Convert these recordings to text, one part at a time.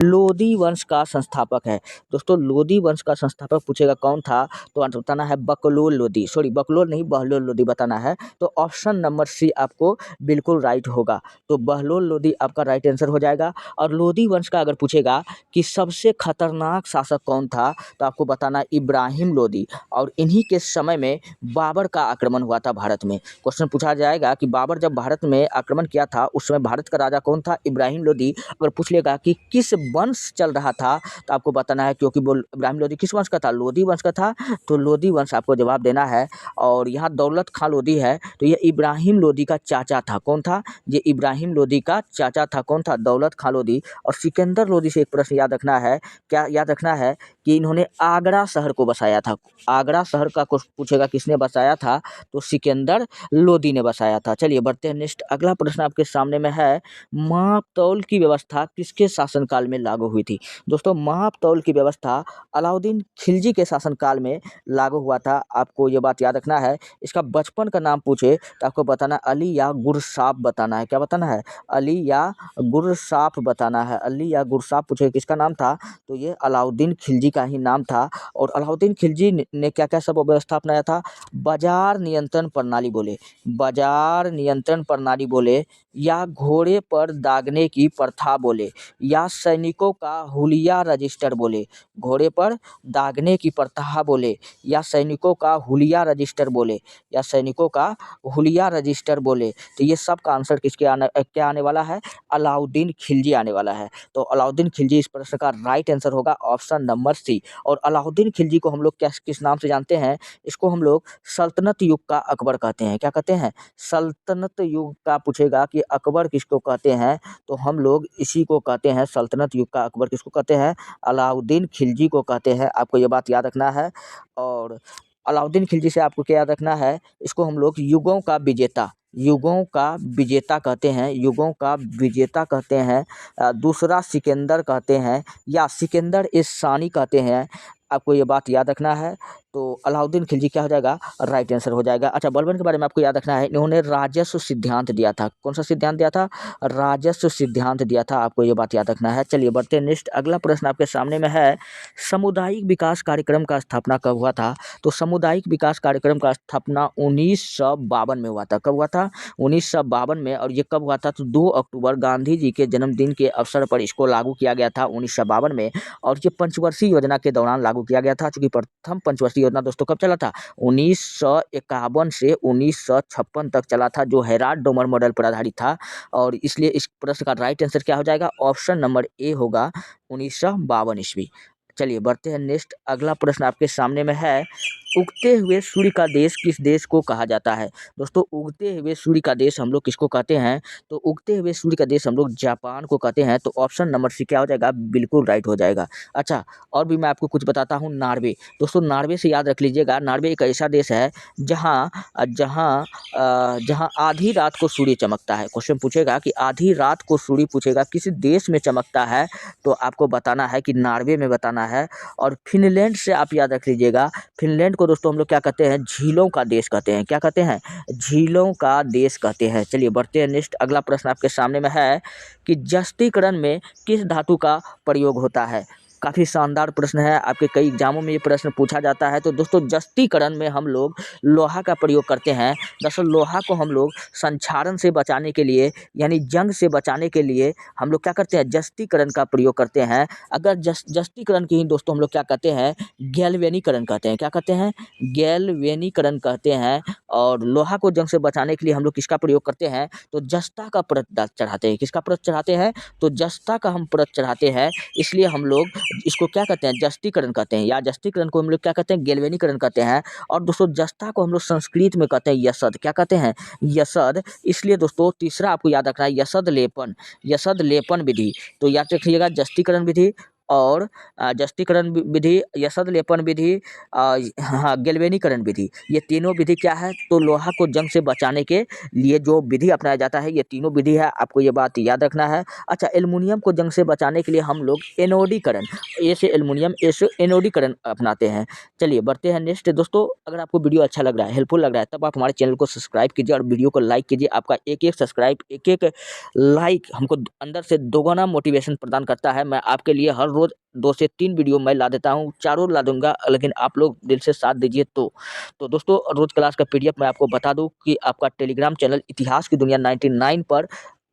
लोदी वंश का संस्थापक है। दोस्तों लोदी वंश का संस्थापक पूछेगा कौन था, तो आंसर बताना है बकलोल लोदी, सॉरी बकलोल नहीं बहलोल लोदी बताना है। तो ऑप्शन नंबर सी आपको बिल्कुल राइट होगा। तो बहलोल लोदी आपका राइट आंसर हो जाएगा। और लोदी वंश का अगर पूछेगा कि सबसे खतरनाक शासक कौन था, तो आपको बताना इब्राहिम लोदी। और इन्हीं के समय में बाबर का आक्रमण हुआ था भारत में। क्वेश्चन पूछा जाएगा कि बाबर जब भारत में आक्रमण किया था उस समय भारत का राजा कौन था, इब्राहिम लोदी। अगर पूछ लेगा कि किस वंश चल रहा था, तो आपको बताना है, क्योंकि वो इब्राहिम लोदी किस वंश का था, लोदी वंश का था, तो लोदी वंश आपको जवाब देना है। और यहाँ दौलत खां लोदी है, तो ये इब्राहिम लोदी का चाचा था। कौन था, ये इब्राहिम लोदी का चाचा था। कौन था, दौलत खां लोदी। और सिकंदर लोदी से एक प्रश्न याद रखना है, क्या याद रखना है कि इन्होंने आगरा शहर को बसाया था। आगरा शहर का पूछेगा किसने बसाया था, तो सिकंदर लोदी ने बसाया था। चलिए बढ़ते हैं नेक्स्ट। अगला प्रश्न आपके सामने में है, माप तौल की व्यवस्था किसके शासनकाल में लागू हुई थी। दोस्तों माप तौल की व्यवस्था अलाउद्दीन खिलजी के शासनकाल में लागू हुआ था। आपको ये बात याद रखना है। इसका बचपन का नाम पूछे तो आपको बताना अली या गुरसाप बताना है। क्या बताना है, अली या गुरसाप बताना है। अली या गुरसाप पूछे किसका नाम था, तो ये अलाउद्दीन खिलजी का ही नाम था। और अलाउद्दीन खिलजी ने क्या क्या सब व्यवस्था अपनाया था, बाजार नियंत्रण प्रणाली बोले, बाजार नियंत्रण प्रणाली बोले, या घोड़े पर दागने की प्रथा बोले, या सैनिकों का हुलिया रजिस्टर बोले। घोड़े पर दागने की प्रथा बोले, या सैनिकों का हुलिया रजिस्टर बोले, या सैनिकों का हुलिया रजिस्टर बोले। तो ये सब का आंसर किसके क्या आने वाला है, अलाउद्दीन खिलजी आने वाला है। तो अलाउद्दीन खिलजी इस प्रश्न का राइट आंसर होगा ऑप्शन नंबर सी। और अलाउद्दीन खिलजी को हम लोग किस नाम से जानते हैं, इसको हम लोग सल्तनत युग का अकबर कहते हैं। क्या कहते हैं, सल्तनत युग का पूछेगा कि अकबर किसको कहते हैं, तो हम लोग इसी को कहते हैं सल्तनत युग का अकबर किसको कहते हैं, अलाउद्दीन खिलजी को कहते हैं। आपको ये बात याद रखना है। और अलाउद्दीन खिलजी से आपको क्या याद रखना है, इसको हम लोग युगों का विजेता, युगों का विजेता कहते हैं, युगों का विजेता कहते हैं। दूसरा सिकंदर कहते हैं, या सिकंदर ए सानी कहते हैं। आपको ये बात याद रखना है। तो अलाउद्दीन खिलजी क्या हो जाएगा, राइट आंसर हो जाएगा। अच्छा बलबन के बारे में आपको याद रखना है, इन्होंने राजस्व सिद्धांत दिया था। कौन सा सिद्धांत दिया था, राजस्व सिद्धांत दिया था। आपको ये बात याद रखना है। चलिए बढ़ते हैं नेक्स्ट। अगला प्रश्न आपके सामने में है, सामुदायिक विकास कार्यक्रम का स्थापना कब हुआ था। तो सामुदायिक विकास कार्यक्रम का स्थापना 1952 में हुआ था। कब हुआ था, 1952 में। और ये कब हुआ था, तो 2 अक्टूबर गांधी जी के जन्मदिन के अवसर पर इसको लागू किया गया था 1952 में। और ये पंचवर्षीय योजना के दौरान लागू किया गया था। चूंकि प्रथम पंचवर्षीय योजना दोस्तों कब चला था, 1951 से 1956 तक चला था, जो हेराल्ड डोमर मॉडल पर आधारित था। और इसलिए इस प्रश्न का राइट आंसर क्या हो जाएगा, ऑप्शन नंबर ए होगा 1952 ईस्वी। चलिए बढ़ते हैं नेक्स्ट। अगला प्रश्न आपके सामने में है, उगते हुए सूर्य का देश किस देश को कहा जाता है। दोस्तों उगते हुए सूर्य का देश हम लोग किसको कहते हैं, तो उगते हुए सूर्य का देश हम लोग जापान को कहते हैं। तो ऑप्शन नंबर सी क्या हो जाएगा, बिल्कुल राइट हो जाएगा। अच्छा और भी मैं आपको कुछ बताता हूँ, नॉर्वे। दोस्तों नॉर्वे से याद रख लीजिएगा, नॉर्वे एक ऐसा देश है जहाँ जहाँ जहाँ आधी रात को सूर्य चमकता है। क्वेश्चन पूछेगा कि आधी रात को सूर्य पूछेगा किस देश में चमकता है, तो आपको बताना है कि नॉर्वे में बताना है। और फिनलैंड से आप याद रख लीजिएगा, फिनलैंड को दोस्तों हम लोग क्या कहते हैं, झीलों का देश कहते हैं। क्या कहते हैं, झीलों का देश कहते हैं। चलिए बढ़ते हैं नेक्स्ट। अगला प्रश्न आपके सामने में है कि जस्तीकरण में किस धातु का प्रयोग होता है। काफ़ी शानदार प्रश्न है, आपके कई एग्जामों में ये प्रश्न पूछा जाता है। तो दोस्तों जस्तीकरण में हम लोग लोहा का प्रयोग करते हैं। दरअसल लोहा को हम लोग संक्षारण से बचाने के लिए, यानी जंग से बचाने के लिए हम लोग क्या करते हैं, जस्तीकरण का प्रयोग करते हैं। अगर जस्तीकरण की ही दोस्तों हम लोग क्या कहते हैं, गैल्वेनीकरण कहते हैं। क्या कहते हैं, गैल्वेनीकरण कहते हैं। और लोहा को जंग से बचाने के लिए हम लोग किसका प्रयोग करते हैं, तो जस्ता का परत चढ़ाते हैं। किसका परत चढ़ाते हैं, तो जस्ता का हम परत चढ़ाते हैं। इसलिए हम लोग इसको क्या कहते हैं, जस्तीकरण कहते हैं। या जस्तीकरण को हम लोग क्या कहते हैं, गैल्वेनीकरण कहते हैं। और दोस्तों जस्ता को हम लोग संस्कृत में कहते हैं यसद। क्या कहते हैं, यसद। इसलिए दोस्तों तीसरा आपको याद रखना है, यसद लेपन, यसद लेपन विधि। तो याद रखिएगा जस्तीकरण विधि और जस्तीकरण विधि, यसद लेपन विधि, हाँ गैल्वेनीकरण विधि, ये तीनों विधि क्या है, तो लोहा को जंग से बचाने के लिए जो विधि अपनाया जाता है ये तीनों विधि है, आपको ये बात याद रखना है। अच्छा, एल्युमिनियम को जंग से बचाने के लिए हम लोग एनोडीकरण, ए से एल्युमिनियम, ए से एनोडीकरण अपनाते हैं। चलिए बढ़ते हैं नेक्स्ट। दोस्तों अगर आपको वीडियो अच्छा लग रहा है, हेल्पफुल लग रहा है, तब आप हमारे चैनल को सब्सक्राइब कीजिए और वीडियो को लाइक कीजिए। आपका एक एक सब्सक्राइब, एक एक लाइक हमको अंदर से दोगुना मोटिवेशन प्रदान करता है। मैं आपके लिए हर रोज़ 2 से 3 वीडियो मैं ला देता हूँ, चारों ला दूँगा, लेकिन आप लोग दिल से साथ दीजिए तो दोस्तों रोज़ क्लास का पीडीएफ मैं आपको बता दूँ कि आपका टेलीग्राम चैनल इतिहास की दुनिया 99 पर,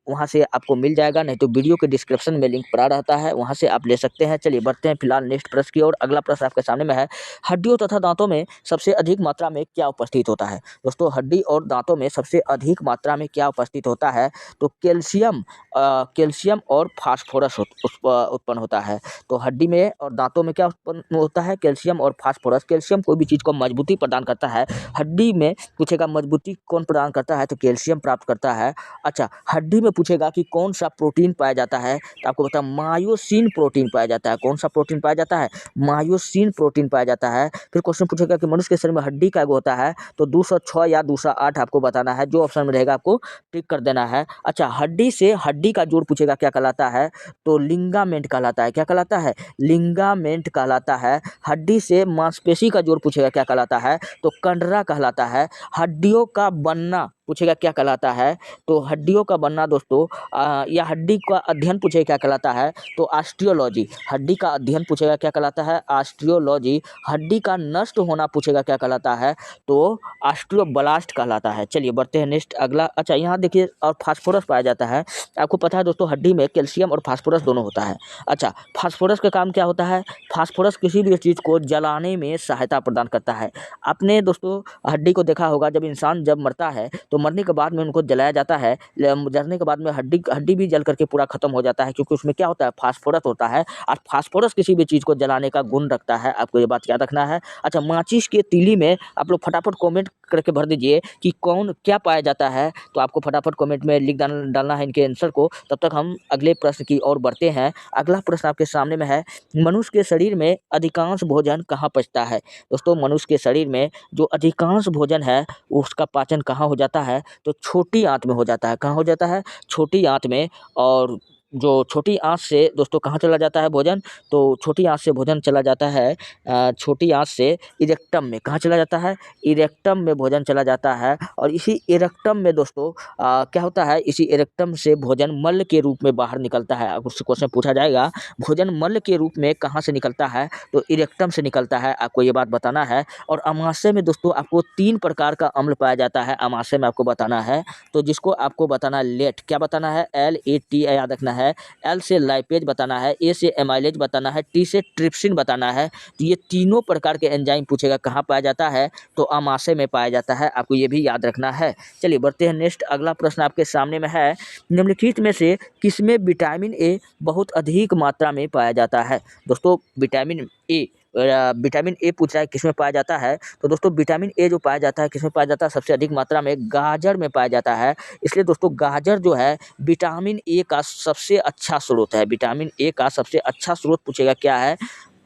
वहाँ से आपको मिल जाएगा, नहीं तो वीडियो के डिस्क्रिप्शन में लिंक पड़ा रहता है, वहाँ से आप ले सकते हैं। चलिए बढ़ते हैं फिलहाल नेक्स्ट प्रश्न की ओर। अगला प्रश्न आपके सामने में है, हड्डियों तथा दांतों में सबसे अधिक मात्रा में क्या उपस्थित होता है। दोस्तों हड्डी और दांतों में सबसे अधिक मात्रा में क्या उपस्थित होता है, तो कैल्शियम और फास्फोरस उत्पन्न होता है। तो हड्डी में और दांतों में क्या उत्पन्न होता है, कैल्शियम और फास्फोरस। कैल्शियम कोई भी चीज़ को मजबूती प्रदान करता है, हड्डी में पूछेगा मजबूती कौन प्रदान करता है, तो कैल्शियम प्राप्त करता है। अच्छा, हड्डी में पूछेगा कि कौन सा प्रोटीन पाया जाता है, तो आपको बता मायोसिन प्रोटीन पाया जाता है। कौन सा प्रोटीन पाया जाता है, मायोसिन प्रोटीन पाया जाता है। फिर क्वेश्चन पूछेगा कि मनुष्य के शरीर में हड्डी का होता है, तो 206 या 208 आपको बताना है, जो ऑप्शन में रहेगा आपको टिक कर देना है। अच्छा, हड्डी से हड्डी का जोड़ पूछेगा क्या कहलाता है, तो लिंगामेंट कहलाता है। क्या कहलाता है, लिंगामेंट कहलाता है। हड्डी से मांसपेशी का जोड़ पूछेगा क्या कहलाता है, तो कंडरा कहलाता है। हड्डियों का बनना पूछेगा क्या कहलाता है, तो हड्डियों का बनना दोस्तों या हड्डी का अध्ययन पूछेगा क्या कहलाता है, तो ऑस्टियोलॉजी। हड्डी का अध्ययन पूछेगा क्या कहलाता है, ऑस्टियोलॉजी। हड्डी का नष्ट होना पूछेगा क्या कहलाता है, तो ऑस्टियोब्लास्ट कहलाता है। चलिए बढ़ते हैं नेक्स्ट अगला। अच्छा यहाँ देखिए, और फास्फोरस पाया जाता है। आपको पता है दोस्तों हड्डी में कैल्शियम और फास्फोरस दोनों होता है। अच्छा, फास्फोरस का काम क्या होता है, फास्फोरस किसी भी चीज़ को जलाने में सहायता प्रदान करता है। आपने दोस्तों हड्डी को देखा होगा, जब इंसान जब मरता है तो मरने के बाद में उनको जलाया जाता है, जलने के बाद में हड्डी भी जल करके पूरा खत्म हो जाता है, क्योंकि उसमें क्या होता है, फास्फोरस होता है, और फास्फोरस किसी भी चीज़ को जलाने का गुण रखता है। आपको ये बात याद रखना है। अच्छा, माचिस के तीली में आप लोग फटाफट कमेंट करके भर दीजिए कि कौन क्या पाया जाता है, तो आपको फटाफट कमेंट में लिख डालना है इनके आंसर को। तब तक हम अगले प्रश्न की ओर बढ़ते हैं। अगला प्रश्न आपके सामने में है, मनुष्य के शरीर में अधिकांश भोजन कहाँ पचता है। दोस्तों मनुष्य के शरीर में जो अधिकांश भोजन है उसका पाचन कहाँ हो जाता है, तो छोटी आंत में हो जाता है। कहाँ हो जाता है, छोटी आंत में। और जो छोटी आंत से दोस्तों कहाँ चला जाता है भोजन, तो छोटी आंत से भोजन चला जाता है, छोटी आंत से इरेक्टम में। कहाँ चला जाता है, इरेक्टम में भोजन चला जाता है। और इसी इरेक्टम में दोस्तों क्या होता है, इसी इरेक्टम से भोजन मल के रूप में बाहर निकलता है। उससे क्वेश्चन पूछा जाएगा भोजन मल के रूप में कहाँ से निकलता है, तो इरेक्टम से निकलता है, आपको ये बात बताना है। और अमाशय में दोस्तों आपको 3 प्रकार का अम्ल पाया जाता है, अमाशय में आपको बताना है, तो जिसको आपको बताना लेट, क्या बताना है, LAT याद रखना है। L से लाइपेज बताना है, A से एमाइलेज बताना है, T से ट्रिप्सिन बताना है। तो ये तीनों प्रकार के एंजाइम पूछेगा कहाँ पाया जाता है, तो अमाशय में पाया जाता है, आपको ये भी याद रखना है। चलिए बढ़ते हैं नेक्स्ट। अगला प्रश्न आपके सामने में है, निम्नलिखित में से किसमें विटामिन ए बहुत अधिक मात्रा में पाया जाता है। दोस्तों विटामिन ए पूछ रहा है किसमें पाया जाता है, तो दोस्तों विटामिन ए जो पाया जाता है किसमें पाया जाता है, सबसे अधिक मात्रा में गाजर में पाया जाता है। इसलिए दोस्तों गाजर जो है विटामिन ए का सबसे अच्छा स्रोत है। विटामिन ए का सबसे अच्छा स्रोत पूछेगा क्या है,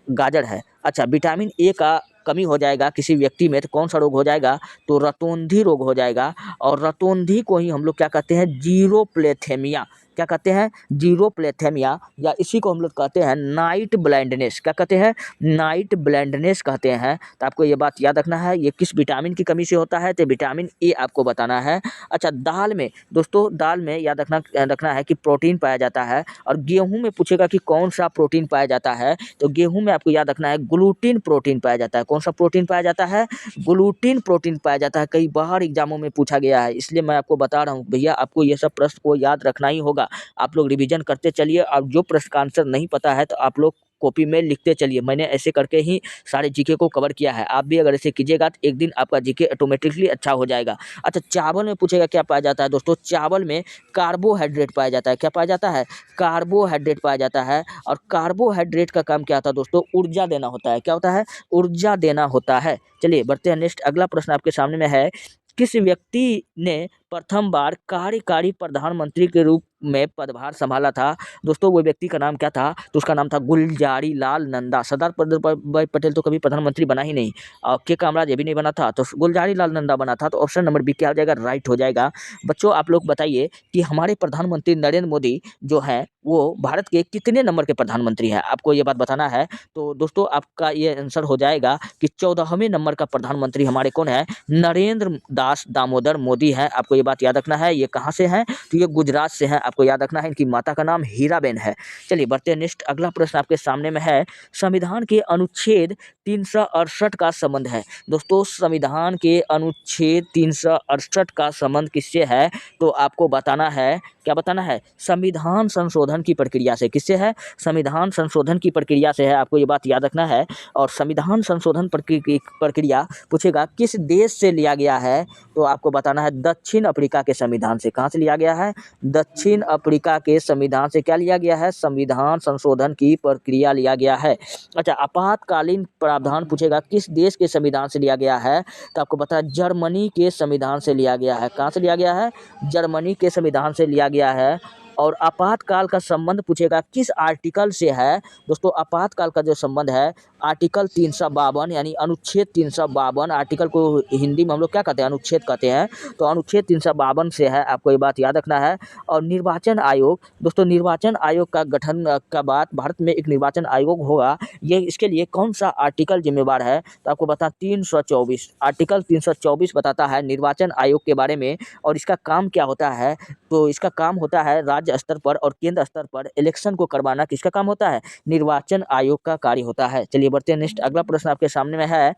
गाजर है। अच्छा, विटामिन ए का कमी हो जाएगा किसी व्यक्ति में तो कौन सा रोग हो जाएगा, तो रतौंधी रोग हो जाएगा। और रतौंधी को ही हम लोग क्या कहते हैं, जीरोप्लेथेमिया। क्या कहते हैं, जीरोप्लेथेमिया, या इसी को हम लोग कहते हैं नाइट ब्लाइंडनेस। क्या कहते हैं, नाइट ब्लाइंडनेस कहते हैं। तो आपको ये बात याद रखना है, ये किस विटामिन की कमी से होता है, तो विटामिन ए आपको बताना है। अच्छा, दाल में दोस्तों, दाल में याद रखना है कि प्रोटीन पाया जाता है। और गेहूं में पूछेगा कि कौन सा प्रोटीन पाया जाता है, तो गेहूं में आपको याद रखना है ग्लूटीन प्रोटीन पाया जाता है। कौन सा प्रोटीन पाया जाता है, ग्लूटीन प्रोटीन पाया जाता है। कई बार एग्जामों में पूछा गया है, इसलिए मैं आपको बता रहा हूँ भैया, आपको ये सब प्रश्न को याद रखना ही होगा। आप लोग रिवीजन करते चलिए, और जो प्रश्न का आंसर नहीं पता है तो आप लोग कॉपी में लिखते चलिए। मैंने ऐसे करके ही सारे जीके को कवर किया है, आप भी अगर ऐसे कीजिएगा तो एक दिन आपका जीके ऑटोमेटिकली अच्छा हो जाएगा। अच्छा, चावल में पूछेगा क्या पाया जाता है, दोस्तों चावल में कार्बोहाइड्रेट पाया जाता है। क्या पाया जाता है, कार्बोहाइड्रेट पाया जाता है। और कार्बोहाइड्रेट का काम क्या होता है दोस्तों, ऊर्जा देना होता है। क्या होता है, ऊर्जा देना होता है। चलिए बढ़ते हैं नेक्स्ट। अगला प्रश्न आपके सामने में है, किस व्यक्ति ने प्रथम बार कार्यकारी प्रधानमंत्री के रूप में पदभार संभाला था दोस्तों, वो व्यक्ति का नाम क्या था? तो उसका नाम था गुलजारी लाल नंदा। सरदार वल्लभ पटेल तो कभी प्रधानमंत्री बना ही नहीं, और के कामराज ये भी नहीं बना था, तो गुलजारी लाल नंदा बना था। तो ऑप्शन नंबर बी क्या हो जाएगा? राइट हो जाएगा। बच्चों आप लोग बताइए कि हमारे प्रधानमंत्री नरेंद्र मोदी जो हैं वो भारत के कितने नंबर के प्रधानमंत्री हैं? आपको ये बात बताना है। तो दोस्तों आपका ये आंसर हो जाएगा कि 14वें नंबर का प्रधानमंत्री हमारे कौन है? नरेंद्र दास दामोदर मोदी है। आपको ये बात याद रखना है। ये कहाँ से हैं? तो ये गुजरात से हैं। आपको याद रखना है इनकी माता का नाम हीराबेन है। चलिए बढ़ते हैं नेक्स्ट। अगला प्रश्न आपके सामने में है, संविधान के अनुच्छेद 368 का संबंध है। दोस्तों संविधान के अनुच्छेद 368 का संबंध किससे है? तो आपको बताना है, क्या बताना है? संविधान संशोधन की प्रक्रिया से। किससे है? संविधान संशोधन की प्रक्रिया से है। आपको ये बात याद रखना है। और संविधान संशोधन प्रक्रिया पूछेगा किस देश से लिया गया है? तो आपको बताना है दक्षिण अफ्रीका के संविधान से। कहाँ से लिया गया है? दक्षिण अफ्रीका के संविधान से क्या लिया गया है? संविधान संशोधन की प्रक्रिया लिया गया है। अच्छा, आपातकालीन प्रावधान पूछेगा किस देश के संविधान से लिया गया है? तो आपको पता है जर्मनी के संविधान से लिया गया है। कहाँ से लिया गया है? जर्मनी के संविधान से लिया गया है। और आपातकाल का संबंध पूछेगा किस आर्टिकल से है? दोस्तों आपातकाल का जो संबंध है आर्टिकल 352 यानी अनुच्छेद 352, आर्टिकल को हिंदी में हम लोग क्या कहते हैं? अनुच्छेद कहते हैं। तो अनुच्छेद 352 से है। आपको ये बात याद रखना है। और निर्वाचन आयोग, दोस्तों निर्वाचन आयोग का गठन का बाद भारत में एक निर्वाचन आयोग होगा, ये इसके लिए कौन सा आर्टिकल जिम्मेवार है? तो आपको बता 324, आर्टिकल 324 बताता है निर्वाचन आयोग के बारे में। और इसका काम क्या होता है? तो इसका काम होता है राज्य स्तर पर और केंद्र स्तर पर इलेक्शन को करवाना। किसका काम होता है? निर्वाचन आयोग का कार्य होता है। चलिए बढ़ते हैं नेक्स्ट। अगला प्रश्न आपके सामने में है,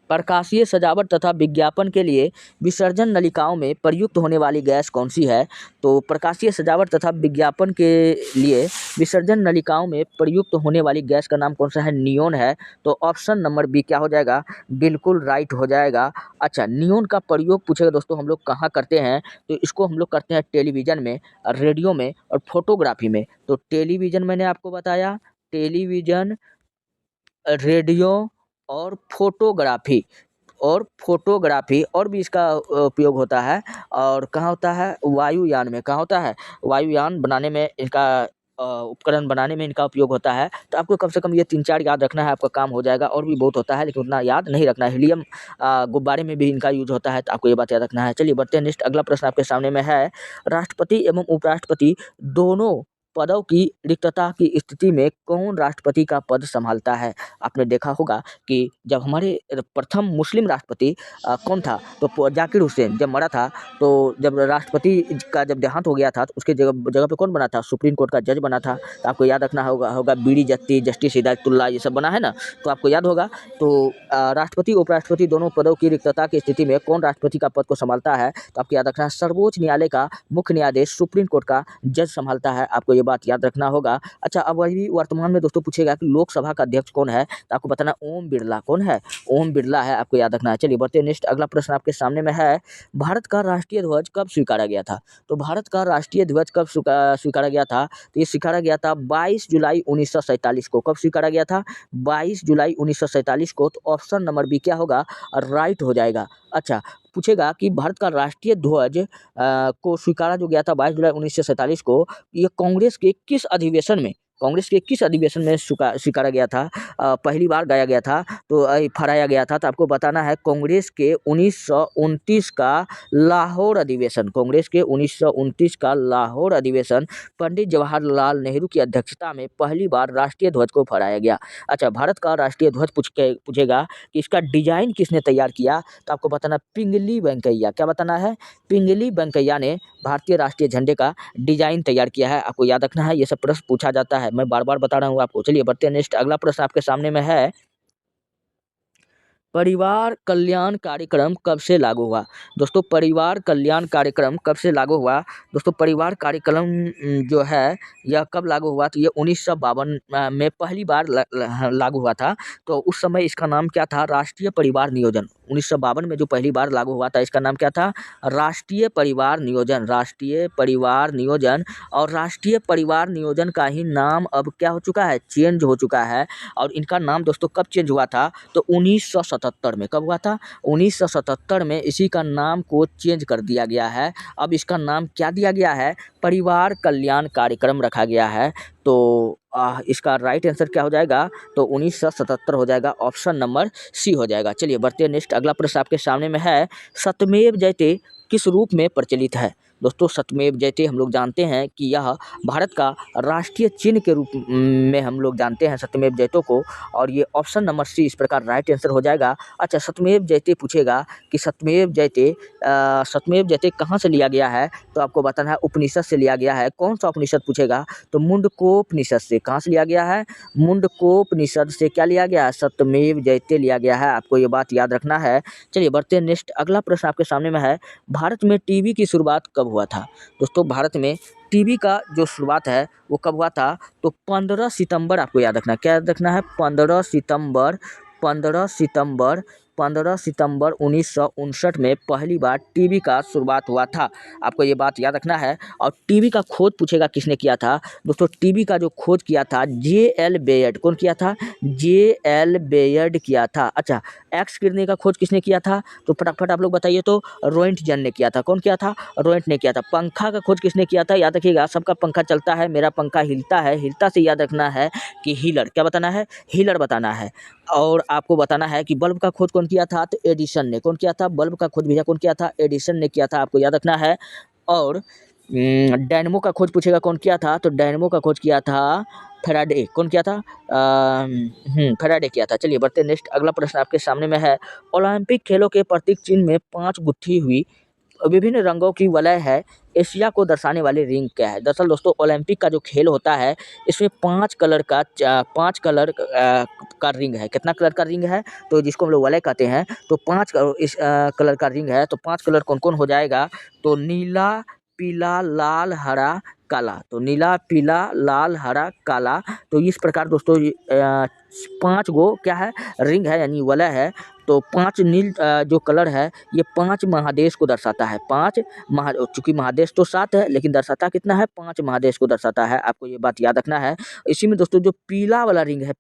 प्रकाशीय सजावट तथा विज्ञापन के लिए विसर्जन नलिकाओं में प्रयुक्त होने वाली गैस कौन सी है? तो प्रकाशीय सजावट तथा विज्ञापन के लिए विसर्जन नलिकाओं में प्रयुक्त होने वाली गैस का नाम कौन सा है? नियोन है। तो ऑप्शन नंबर बी क्या हो जाएगा? बिल्कुल राइट हो जाएगा। अच्छा, नियोन का प्रयोग पूछेगा दोस्तों हम लोग कहाँ करते हैं? तो इसको हम लोग करते हैं टेलीविज़न में, रेडियो में और फोटोग्राफी में। तो टेलीविज़न मैंने आपको बताया, टेलीविज़न, रेडियो और फोटोग्राफी और भी इसका उपयोग होता है। और कहाँ होता है? वायुयान में। कहाँ होता है? वायुयान बनाने में इनका उपकरण बनाने में इनका उपयोग होता है। तो आपको कम से कम ये 3-4 याद रखना है, आपका काम हो जाएगा। और भी बहुत होता है लेकिन उतना याद नहीं रखना है। हीलियम गुब्बारे में भी इनका यूज होता है, तो आपको ये बात याद रखना है। चलिए बढ़ते हैं नेक्स्ट। अगला प्रश्न आपके सामने में है, राष्ट्रपति एवं उपराष्ट्रपति दोनों पदों की रिक्तता की स्थिति में कौन राष्ट्रपति का पद संभालता है? आपने देखा होगा कि जब हमारे प्रथम मुस्लिम राष्ट्रपति कौन था? तो जाकिर हुसैन जब मरा था, तो जब राष्ट्रपति का जब देहांत हो गया था तो उसके जगह पे कौन बना था? सुप्रीम कोर्ट का जज बना था। तो आपको याद रखना होगा बीडी जत्ती, जस्टिस हिदायतुल्लाह, ये सब बना है ना, तो आपको याद होगा। तो राष्ट्रपति उपराष्ट्रपति दोनों पदों की रिक्तता की स्थिति में कौन राष्ट्रपति का पद को संभालता है? तो आपको याद रखना है सर्वोच्च न्यायालय का मुख्य न्यायाधीश सुप्रीम कोर्ट का जज संभालता है। आपको ये बात याद रखना होगा। अच्छा, अब वही वर्तमान में दोस्तों पूछेगा कि लोकसभा का अध्यक्ष कौन है? तो आपको बताना ओम बिरला। कौन है? ओम बिरला है। आपको याद रखना है। चलिए बढ़ते हैं नेक्स्ट। अगला प्रश्न आपके सामने में है, भारत का राष्ट्रीय ध्वज कब स्वीकारा गया था? तो भारत का राष्ट्रीय ध्वज कब स्वीकारा गया था? तो ये स्वीकारा गया था 22 जुलाई 1947 को। कब स्वीकारा गया था? 22 जुलाई 1947 को। तो ऑप्शन नंबर बी क्या होगा? राइट हो जाएगा। अच्छा, पूछेगा कि भारत का राष्ट्रीय ध्वज को स्वीकारा जो गया था 22 जुलाई 1947 को, ये कांग्रेस के किस अधिवेशन में स्वीकारा गया था? पहली बार गाया गया था, तो फहराया गया था। तो आपको बताना है कांग्रेस के 1929 का लाहौर अधिवेशन, कांग्रेस के 1929 का लाहौर अधिवेशन पंडित जवाहरलाल नेहरू की अध्यक्षता में पहली बार राष्ट्रीय ध्वज को फहराया गया। अच्छा, भारत का राष्ट्रीय ध्वज पूछेगा कि इसका डिजाइन किसने तैयार किया? तो आपको बताना पिंगली वेंकैया। क्या बताना है? पिंगली वेंकैया ने भारतीय राष्ट्रीय झंडे का डिजाइन तैयार किया है। आपको याद रखना है, ये सब प्रश्न पूछा जाता है, मैं बार बार बता रहा हूँ आपको। चलिए बढ़ते हैं नेक्स्ट। अगला प्रश्न आपके सामने में है, परिवार कल्याण कार्यक्रम कब से लागू हुआ? दोस्तों परिवार कल्याण कार्यक्रम कब से लागू हुआ? दोस्तों परिवार कार्यक्रम जो है यह कब लागू हुआ? तो ये 1952 में पहली बार लागू हुआ था। तो उस समय इसका नाम क्या था? राष्ट्रीय परिवार नियोजन। 1952 में जो पहली बार लागू हुआ था, इसका नाम क्या था? राष्ट्रीय परिवार नियोजन। राष्ट्रीय परिवार नियोजन। और राष्ट्रीय परिवार नियोजन का ही नाम अब क्या हो चुका है? चेंज हो चुका है। और इनका नाम दोस्तों कब चेंज हुआ था? तो 1977 1977 में। कब हुआ था? 1977 में इसी का नाम को चेंज कर दिया गया है। अब इसका नाम क्या दिया गया है? परिवार कल्याण कार्यक्रम रखा गया है। तो इसका राइट आंसर क्या हो जाएगा? तो 1977 हो जाएगा, ऑप्शन नंबर सी हो जाएगा। चलिए बढ़ते हैं नेक्स्ट। अगला प्रश्न आपके सामने में है, सत्यमेव जयते किस रूप में प्रचलित है? दोस्तों सत्यमेव जयते हम लोग जानते हैं कि यह भारत का राष्ट्रीय चिन्ह के रूप में हम लोग जानते हैं सत्यमेव जयते को, और ये ऑप्शन नंबर सी इस प्रकार राइट आंसर हो जाएगा। अच्छा, सत्यमेव जयते पूछेगा कि सत्यमेव जयते कहाँ से लिया गया है? तो आपको बताना है उपनिषद से लिया गया है। कौन सा उपनिषद पूछेगा? तो मुंडकोपनिषद से। कहाँ से लिया गया है? मुंडकोपनिषद से क्या लिया गया है? सत्यमेव जयते लिया गया है। आपको ये बात याद रखना है। चलिए बढ़ते हैं नेक्स्ट। अगला प्रश्न आपके सामने में है, भारत में टीवी की शुरुआत कब हुआ था? दोस्तों भारत में टीवी का जो शुरुआत है वो कब हुआ था? तो 15 सितंबर आपको याद रखना है। क्या याद रखना है? 15 सितंबर 1959 में पहली बार टीवी का शुरुआत हुआ था। आपको ये बात याद रखना है। और टीवी का खोज पूछेगा किसने किया था? दोस्तों टीवी का जो खोज किया था जे.एल. बेयर्ड। कौन किया था? जे.एल. बेयर्ड किया था। अच्छा, एक्स किरणें का खोज किसने किया था? तो फटाफट आप लोग बताइए। तो रोएंटजन ने किया था। कौन किया था? रोएंट ने किया था। पंखा का खोज किसने किया था? याद रखिएगा, सबका पंखा चलता है, मेरा पंखा हिलता है। हिलता से याद रखना है कि हीलर। क्या बताना है? हीलर बताना है। और आपको बताना है कि बल्ब का खोज कौन किया था? तो एडिसन ने। कौन किया था? बल्ब का खोज भैया कौन किया था? एडिसन ने किया था। आपको याद रखना है। और डायनेमो का खोज पूछेगा कौन किया था? तो डायनेमो का खोज किया था फैराडे। कौन किया था? फैराडे किया था। चलिए बढ़ते हैं नेक्स्ट। अगला प्रश्न आपके सामने में है, ओलंपिक खेलों के प्रतीक चिन्ह में 5 गुत्थी हुई विभिन्न रंगों की वलय है, एशिया को दर्शाने वाली रिंग क्या है? दरअसल दोस्तों ओलंपिक का जो खेल होता है इसमें 5 कलर का रिंग है। कितना कलर का रिंग है? तो जिसको हम लोग वलय कहते हैं, तो 5 कलर का रिंग है। तो 5 कलर कौन कौन हो जाएगा? तो नीला, पीला, लाल, हरा, काला। तो नीला, पीला, लाल, हरा, काला। तो इस प्रकार दोस्तों 5 गो क्या है? रिंग है, यानी वलय है। तो 5 नील जो कलर है ये 5 महादेश को दर्शाता है। चूंकि महादेश तो 7 है लेकिन दर्शाता कितना है? 5 महादेश को दर्शाता है। आपको ये बात याद रखना है। इसी में दोस्तों जो पीला वाला रिंग है, ये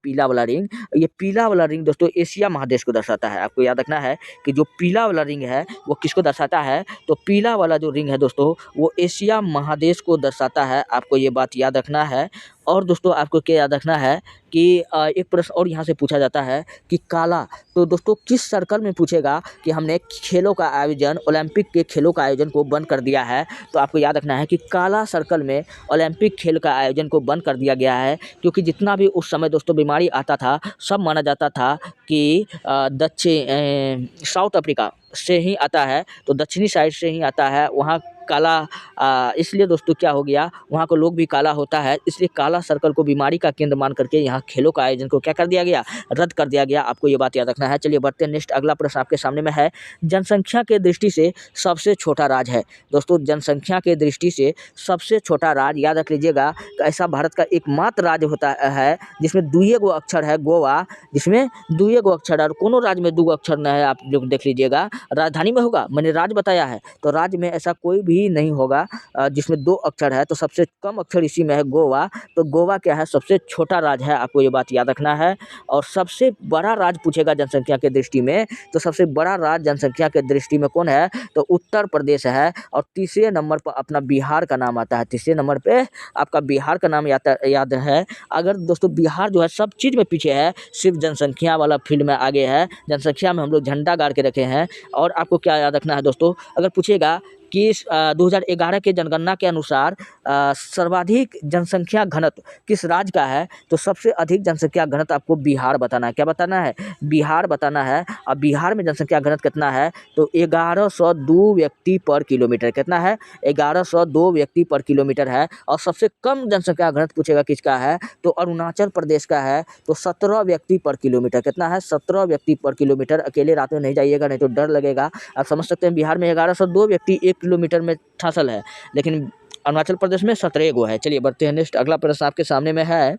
पीला वाला रिंग दोस्तों एशिया महादेश को दर्शाता है। आपको याद रखना है कि जो पीला वाला रिंग है वो किसको दर्शाता है? तो पीला वाला जो रिंग है दोस्तों वो एशिया महादेश को दर्शाता है। आपको ये बात याद रखना है। और दोस्तों आपको क्या याद रखना है कि एक प्रश्न और यहाँ से पूछा जाता है कि काला, तो दोस्तों किस सर्कल में पूछेगा कि हमने खेलों का आयोजन, ओलंपिक के खेलों का आयोजन को बंद कर दिया है? तो आपको याद रखना है कि काला सर्कल में ओलंपिक खेल का आयोजन को बंद कर दिया गया है, क्योंकि जितना भी उस समय दोस्तों बीमारी आता था सब माना जाता था कि साउथ अफ्रीका से ही आता है, तो दक्षिणी साइड से ही आता है, वहाँ काला इसलिए दोस्तों क्या हो गया, वहाँ को लोग भी काला होता है, इसलिए काला सर्कल को बीमारी का केंद्र मान करके यहाँ खेलों का आयोजन को क्या कर दिया गया? रद्द कर दिया गया। आपको ये बात याद रखना है। चलिए बढ़ते हैं नेक्स्ट। अगला प्रश्न आपके सामने में है, जनसंख्या के दृष्टि से सबसे छोटा राज्य है। दोस्तों जनसंख्या के दृष्टि से सबसे छोटा राज्य याद रख लीजिएगा, ऐसा भारत का एकमात्र राज्य होता है जिसमें 2 गो अक्षर है, गोवा, जिसमें 2 गो अक्षर है। और कोनो राज्य में 2 गो अक्षर न है, आप लोग देख लीजिएगा। राजधानी में होगा, मैंने राज्य बताया है, तो राज्य में ऐसा कोई भी नहीं होगा जिसमें 2 अक्षर है। तो सबसे कम अक्षर इसी में है, गोवा। तो गोवा क्या है? सबसे छोटा राज्य है। आपको ये बात याद रखना है। और सबसे बड़ा राज्य पूछेगा जनसंख्या के दृष्टि में, तो सबसे बड़ा राज्य जनसंख्या के दृष्टि में कौन है? तो उत्तर प्रदेश है। और तीसरे नंबर पर अपना बिहार का नाम आता है। तीसरे नंबर पे आपका बिहार का नाम याद है। अगर दोस्तों बिहार जो है सब चीज़ में पीछे है, सिर्फ जनसंख्या वाला फील्ड में आगे है। जनसंख्या में हम लोग झंडा गाड़ के रखे हैं। और आपको क्या याद रखना है दोस्तों, अगर पूछेगा कि 2011 के जनगणना के अनुसार सर्वाधिक जनसंख्या घनत्व किस राज्य का है? तो सबसे अधिक जनसंख्या घनत्व आपको बिहार बताना है। क्या बताना है? बिहार बताना है। अब बिहार में जनसंख्या घनत्व कितना है? तो 1102 व्यक्ति पर किलोमीटर। कितना है? 1102 व्यक्ति पर किलोमीटर है। और सबसे कम जनसंख्या घनत्व पूछेगा किसका है? तो अरुणाचल प्रदेश का है। तो 17 व्यक्ति पर किलोमीटर। कितना है? 17 व्यक्ति पर किलोमीटर। अकेले रात में नहीं जाइएगा, नहीं तो डर लगेगा। आप समझ सकते हैं बिहार में 1102 व्यक्ति 1 किलोमीटर में ठासल है, लेकिन अरुणाचल प्रदेश में 17 गो है। चलिए बढ़ते हैं नेक्स्ट। अगला प्रश्न आपके सामने में है,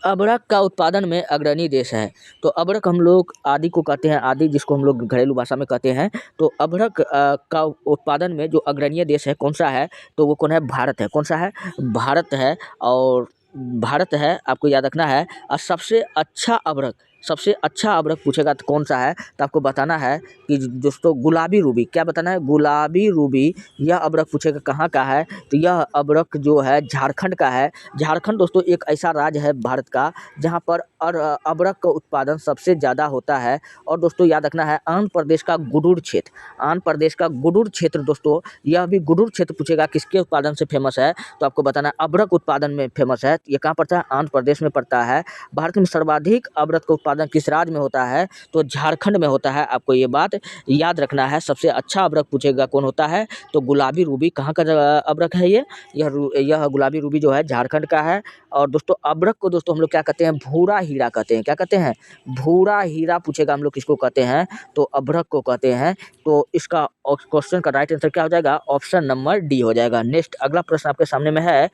अबरक का उत्पादन में अग्रणी देश है। तो अबरक हम लोग आदि को कहते हैं, आदि जिसको हम लोग घरेलू भाषा में कहते हैं। तो अबरक का उत्पादन में जो अग्रणीय देश है कौन सा है? तो वो कौन है? भारत है। कौन सा है? भारत है। और भारत है, आपको याद रखना है। और सबसे अच्छा अबरक सबसे अच्छा अभ्रक पूछेगा तो कौन सा है, तो आपको बताना है कि दोस्तों गुलाबी रूबी, क्या बताना है, गुलाबी रूबी। यह अभ्रक पूछेगा कहाँ का है, तो यह अभ्रक जो है झारखंड का है। झारखंड दोस्तों एक ऐसा राज्य है भारत का जहाँ पर अभ्रक का उत्पादन सबसे ज़्यादा होता है। और दोस्तों याद रखना है आंध्र प्रदेश का गुडूर क्षेत्र, आंध्र प्रदेश का गुडूर क्षेत्र दोस्तों, यह भी गुडूर क्षेत्र पूछेगा किसके उत्पादन से फेमस है, तो आपको बताना है अभ्रक उत्पादन में फेमस है। ये कहाँ पड़ता है, आंध्र प्रदेश में पड़ता है। भारत में सर्वाधिक अभ्रक का उत्पादन किस राज्य में होता है, तो झारखंड में होता है। आपको ये बात याद रखना है। सबसे अच्छा अभ्रक पूछेगा कौन होता है, तो गुलाबी रूबी कहाँ का अभ्रक है यह गुलाबी रूबी जो है झारखंड का है। और दोस्तों अभ्रक को दोस्तों हम लोग क्या कहते हैं, भूरा हीरा कहते हैं। क्या कहते हैं, भूरा हीरा पूछेगा हम लोग किसको कहते हैं, तो अभ्रक को कहते हैं। तो इसका क्वेश्चन का राइट आंसर क्या हो जाएगा, ऑप्शन नंबर डी हो जाएगा। नेक्स्ट अगला प्रश्न आपके सामने में है,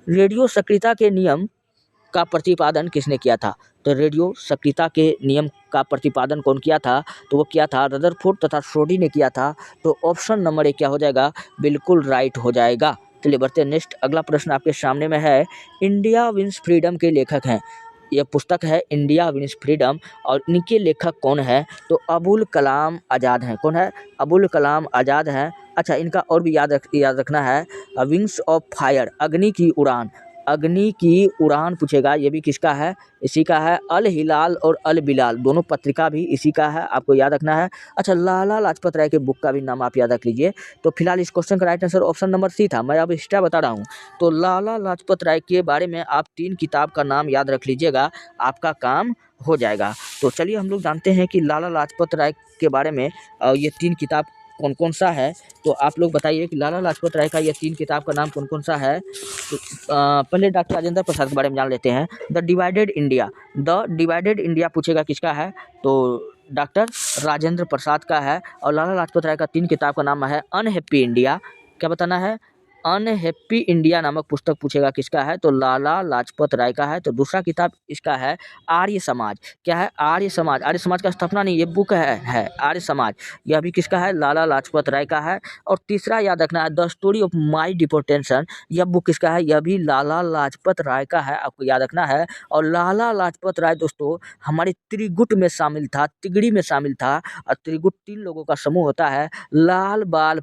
रेडियो सक्रियता के नियम का प्रतिपादन किसने किया था, तो रेडियो सक्रियता के नियम का प्रतिपादन कौन किया था, तो वो किया था रदरफोर्ड तथा सोडी ने किया था। तो ऑप्शन नंबर 1 क्या हो जाएगा, बिल्कुल राइट हो जाएगा। चलिए बढ़ते हैं नेक्स्ट अगला प्रश्न आपके सामने में है, इंडिया विंस फ्रीडम के लेखक हैं। यह पुस्तक है इंडिया विंस फ्रीडम और इनके लेखक कौन है, तो अबुल कलाम आज़ाद हैं। कौन है, अबुल कलाम आज़ाद हैं। अच्छा इनका और भी याद रखना है, विंग्स ऑफ फायर, अग्नि की उड़ान, अग्नि की उड़ान पूछेगा, ये भी किसका है, इसी का है। अल हिलाल और अल बिलाल दोनों पत्रिका भी इसी का है, आपको याद रखना है। अच्छा लाला लाजपत राय के बुक का भी नाम आप याद रख लीजिए। तो फिलहाल इस क्वेश्चन का right answer option number C था। मैं अब एक्स्ट्रा बता रहा हूँ, तो लाला लाजपत राय के बारे में आप 3 किताब का नाम याद रख लीजिएगा, आपका काम हो जाएगा। तो चलिए हम लोग जानते हैं कि लाला लाजपत राय के बारे में ये 3 किताब कौन कौन सा है, तो आप लोग बताइए कि लाला लाजपत राय का ये 3 किताब का नाम कौन कौन सा है। तो पहले डॉक्टर राजेंद्र प्रसाद के बारे में जान लेते हैं। द डिवाइडेड इंडिया पूछेगा किसका है, तो डॉक्टर राजेंद्र प्रसाद का है। और लाला लाजपत राय का 3 किताब का नाम है अनहैप्पी इंडिया, क्या बताना है, अनहैप्पी इंडिया नामक पुस्तक पूछेगा किसका है, तो लाला लाजपत राय का है। तो दूसरा किताब इसका है आर्य समाज, क्या है, आर्य समाज, आर्य समाज का स्थापना नहीं, ये बुक है आर्य समाज, यह भी किसका है, लाला लाजपत राय का है। और तीसरा याद रखना है the story of my deportation, यह बुक किसका है, यह भी लाला लाजपत राय का है, आपको याद रखना है। और लाला लाजपत राय दोस्तों हमारे त्रिगुट में शामिल था, तिगड़ी में शामिल था। और त्रिगुट 3 लोगों का समूह होता है, लाल बाल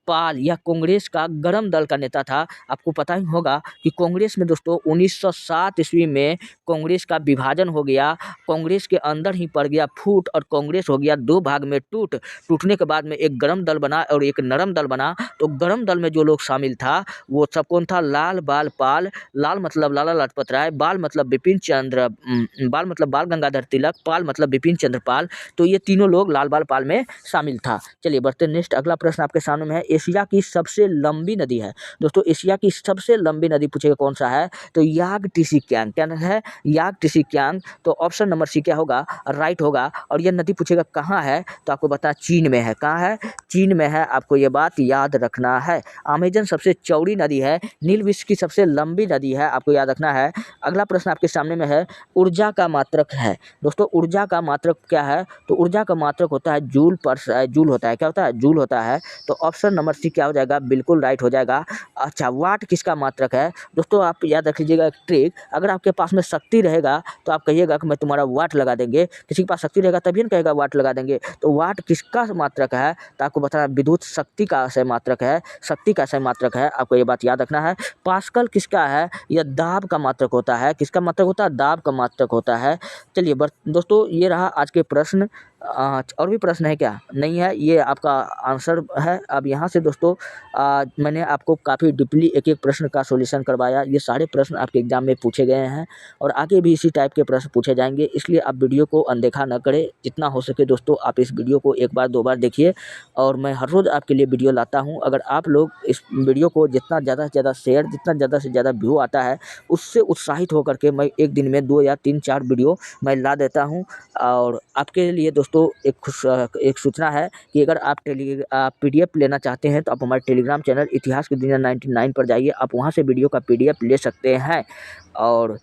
पाल, यह कांग्रेस का गरम दल का नेता था। आपको पता ही होगा कि कांग्रेस में दोस्तों 1907 ईस्वी में कांग्रेस का विभाजन हो गया, कांग्रेस के अंदर ही पड़ गया फूट और कांग्रेस हो गया 2 भाग में टूटने के बाद में एक गरम दल बना और एक नरम दल बना। तो गरम दल में जो लोग शामिल था वो सब कौन था, लाल बाल पाल, लाल मतलब लाला लाजपत राय, बाल मतलब बाल मतलब बाल गंगाधर तिलक, पाल मतलब बिपिन चंद्र पाल। तो ये तीनों लोग लाल बाल पाल में शामिल था। चलिए बढ़ते नेक्स्ट अगला प्रश्न आपके सामने में है, एशिया की सबसे लंबी नदी है। दोस्तों एशिया की सबसे लंबी नदी पूछेगा कौन सा है, तो यागटिसिक्यांग, क्या है, यागटिसिक्यांग। तो ऑप्शन नंबर सी क्या होगा, राइट होगा। और यह नदी पूछेगा कहाँ है, तो आपको बता चीन में है, कहाँ है, चीन में है, आपको ये बात याद रखना है। अमेजन सबसे चौड़ी नदी है, नील विश्व की सबसे लंबी नदी है, आपको याद रखना है। अगला प्रश्न आपके सामने में है, ऊर्जा का मात्रक है। दोस्तों ऊर्जा का मात्रक क्या है, तो ऊर्जा का मात्रक होता है जूल होता है, क्या होता है, जूल होता है। तो ऑप्शन नंबर सी क्या हो जाएगा, बिल्कुल राइट हो जाएगा। अच्छा वाट किसका मात्रक है, दोस्तों आप याद रख लीजिएगा एक ट्रिक, अगर आपके पास में शक्ति रहेगा तो आप कहिएगा कि मैं तुम्हारा वाट लगा देंगे, किसी के पास शक्ति रहेगा तभी न कहेगा वाट लगा देंगे। तो वाट किसका मात्रक है, तो आपको बताना विद्युत शक्ति का सही मात्रक है, शक्ति का सही मात्रक है, आपको ये बात याद रखना है। पास्कल किसका है, यह दाब का मात्रक होता है, किसका मात्रक होता है, दाब का मात्रक होता है। चलिए दोस्तों ये रहा आज के प्रश्न। और भी प्रश्न है क्या, नहीं है, ये आपका आंसर है। अब यहाँ से दोस्तों मैंने आपको काफ़ी डीपली एक एक प्रश्न का सॉल्यूशन करवाया, ये सारे प्रश्न आपके एग्जाम में पूछे गए हैं और आगे भी इसी टाइप के प्रश्न पूछे जाएंगे, इसलिए आप वीडियो को अनदेखा न करें। जितना हो सके दोस्तों आप इस वीडियो को 1 बार 2 बार देखिए और मैं हर रोज़ आपके लिए वीडियो लाता हूँ। अगर आप लोग इस वीडियो को जितना ज़्यादा से ज़्यादा शेयर, जितना ज़्यादा से ज़्यादा व्यू आता है, उससे उत्साहित होकर के मैं एक दिन में 2 या 3-4 वीडियो मैं ला देता हूँ। और आपके लिए दोस्तों एक सूचना है कि अगर आप PDF लेना चाहते हैं तो आप हमारे टेलीग्राम चैनल इतिहास की दुनिया 99 पर जाइए, आप वहां से वीडियो का PDF ले सकते हैं। और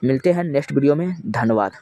मिलते हैं नेक्स्ट वीडियो में, धन्यवाद।